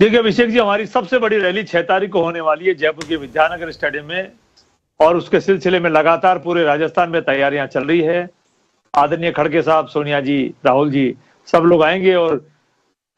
देखिए अभिषेक जी, हमारी सबसे बड़ी रैली 6 तारीख को होने वाली है जयपुर के विद्यानगर स्टेडियम में, और उसके सिलसिले में लगातार पूरे राजस्थान में तैयारियां चल रही है। आदरणीय खड़गे साहब, सोनिया जी, राहुल जी, सब लोग आएंगे और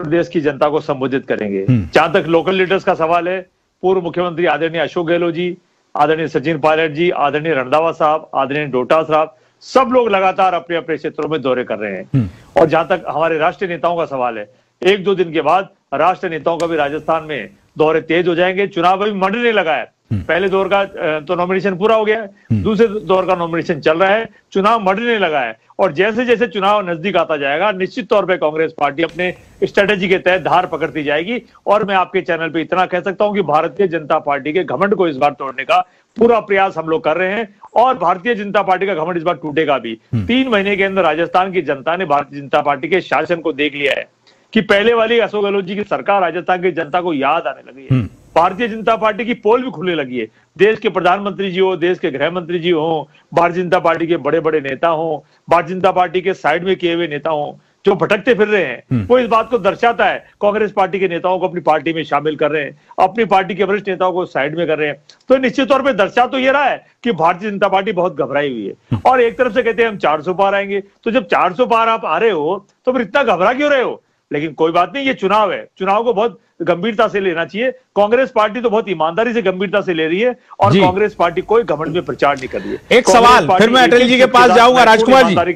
प्रदेश की जनता को संबोधित करेंगे। जहां तक लोकल लीडर्स का सवाल है, पूर्व मुख्यमंत्री आदरणीय अशोक गहलोत जी, आदरणीय सचिन पायलट जी, आदरणीय रंधावा साहब, आदरणीय डोटाल साहब, सब लोग लगातार अपने अपने क्षेत्रों में दौरे कर रहे हैं। और जहां तक हमारे राष्ट्रीय नेताओं का सवाल है, 1-2 दिन के बाद राष्ट्रीय नेताओं का भी राजस्थान में दौरे तेज हो जाएंगे। चुनाव अभी मंडने लगा है, पहले दौर का तो नॉमिनेशन पूरा हो गया है, दूसरे दौर का नॉमिनेशन चल रहा है, चुनाव मंडने लगा है। और जैसे जैसे चुनाव नजदीक आता जाएगा, निश्चित तौर पे कांग्रेस पार्टी अपने स्ट्रेटेजी के तहत धार पकड़ती जाएगी। और मैं आपके चैनल पे इतना कह सकता हूं कि भारतीय जनता पार्टी के घमंड को इस बार तोड़ने का पूरा प्रयास हम लोग कर रहे हैं, और भारतीय जनता पार्टी का घमंड इस बार टूटेगा भी। 3 महीने के अंदर राजस्थान की जनता ने भारतीय जनता पार्टी के शासन को देख लिया है कि पहले वाली अशोक गहलोत जी की सरकार राजस्थान की जनता को याद आने लगी है। भारतीय जनता पार्टी की पोल भी खुलने लगी है। देश के प्रधानमंत्री जी हो, देश के गृह मंत्री जी हो, भारतीय जनता पार्टी के बड़े बड़े नेता हो, भारतीय जनता पार्टी के साइड में किए हुए नेता हो जो भटकते फिर रहे हैं, वो इस बात को दर्शाता है। कांग्रेस पार्टी के नेताओं को अपनी पार्टी में शामिल कर रहे हैं, अपनी पार्टी के वरिष्ठ नेताओं को साइड में कर रहे हैं। तो निश्चित तौर पर दर्शा तो ये रहा है कि भारतीय जनता पार्टी बहुत घबराई हुई है। और एक तरफ से कहते हैं हम 400 पार आएंगे, तो जब 400 पार आप आ रहे हो तो फिर इतना घबरा क्यों रहे हो? लेकिन कोई बात नहीं, ये चुनाव है, चुनाव को बहुत गंभीरता से लेना चाहिए। कांग्रेस पार्टी तो बहुत ईमानदारी से गंभीरता से ले रही है, और कांग्रेस पार्टी कोई घमंड में प्रचार नहीं कर रही है। एक सवाल फिर मैं अटल जी के पास जाऊंगा। राजकुमार जी करते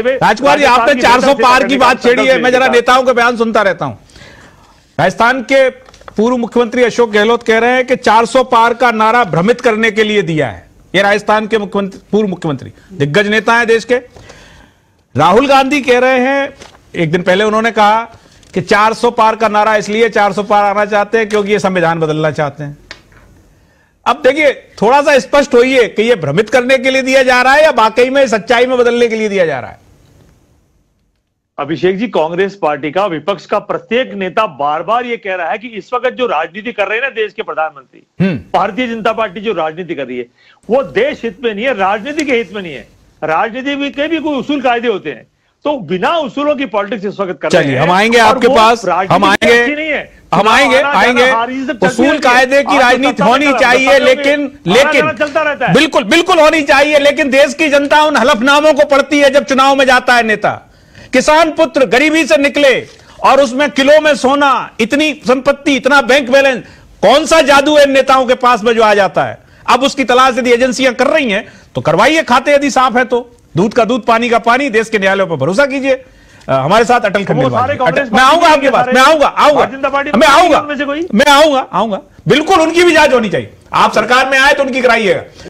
हुए, राजकुमार जी, आपने 400 पार की बात छेड़ी है, मैं जरा नेताओं के बयान सुनता रहता हूं। राजस्थान के पूर्व मुख्यमंत्री अशोक गहलोत कह रहे हैं कि 400 पार का नारा भ्रमित करने के लिए दिया है। ये राजस्थान के पूर्व मुख्यमंत्री दिग्गज नेता है देश के। राहुल गांधी कह रहे हैं, एक दिन पहले उन्होंने कहा कि 400 पार का नारा इसलिए 400 पार आना चाहते हैं क्योंकि ये संविधान बदलना चाहते हैं। अब देखिए, थोड़ा सा स्पष्ट होइए कि ये भ्रमित करने के लिए दिया जा रहा है या वाकई में सच्चाई में बदलने के लिए दिया जा रहा है? अभिषेक जी, कांग्रेस पार्टी का, विपक्ष का प्रत्येक नेता बार बार ये कह रहा है कि इस वक्त जो राजनीति कर रहे हैं ना देश के प्रधानमंत्री, भारतीय जनता पार्टी जो राजनीति कर रही है वो देश हित में नहीं है, राजनीति के हित में नहीं है। राजनीति के भी कोई उसूल कायदे होते हैं, तो बिना उसूलों की पॉलिटिक्स इस वक्त कर रहे हैं। चलिए, हम आएंगे आपके पास, हम आएंगे। उसूल कायदे की राजनीति होनी चाहिए, लेकिन चलता रहता है, बिल्कुल होनी चाहिए। लेकिन देश की जनता उन हलफनामों को पढ़ती है जब चुनाव में जाता है नेता। किसान पुत्र गरीबी से निकले और उसमें किलो में सोना, इतनी संपत्ति, इतना बैंक बैलेंस, कौन सा जादू है नेताओं के पास में जो आ जाता है? अब उसकी तलाश यदि एजेंसियां कर रही हैं तो करवाइए, खाते यदि साफ है तो। दूध का दूध, पानी का पानी, देश के न्यायालयों पर भरोसा कीजिए। हमारे साथ अटल खंडेलवाल, मैं आऊंगा आपके पास, मैं आऊंगा, बिल्कुल उनकी भी जांच होनी चाहिए। आप सरकार में आए तो उनकी कराइएगा।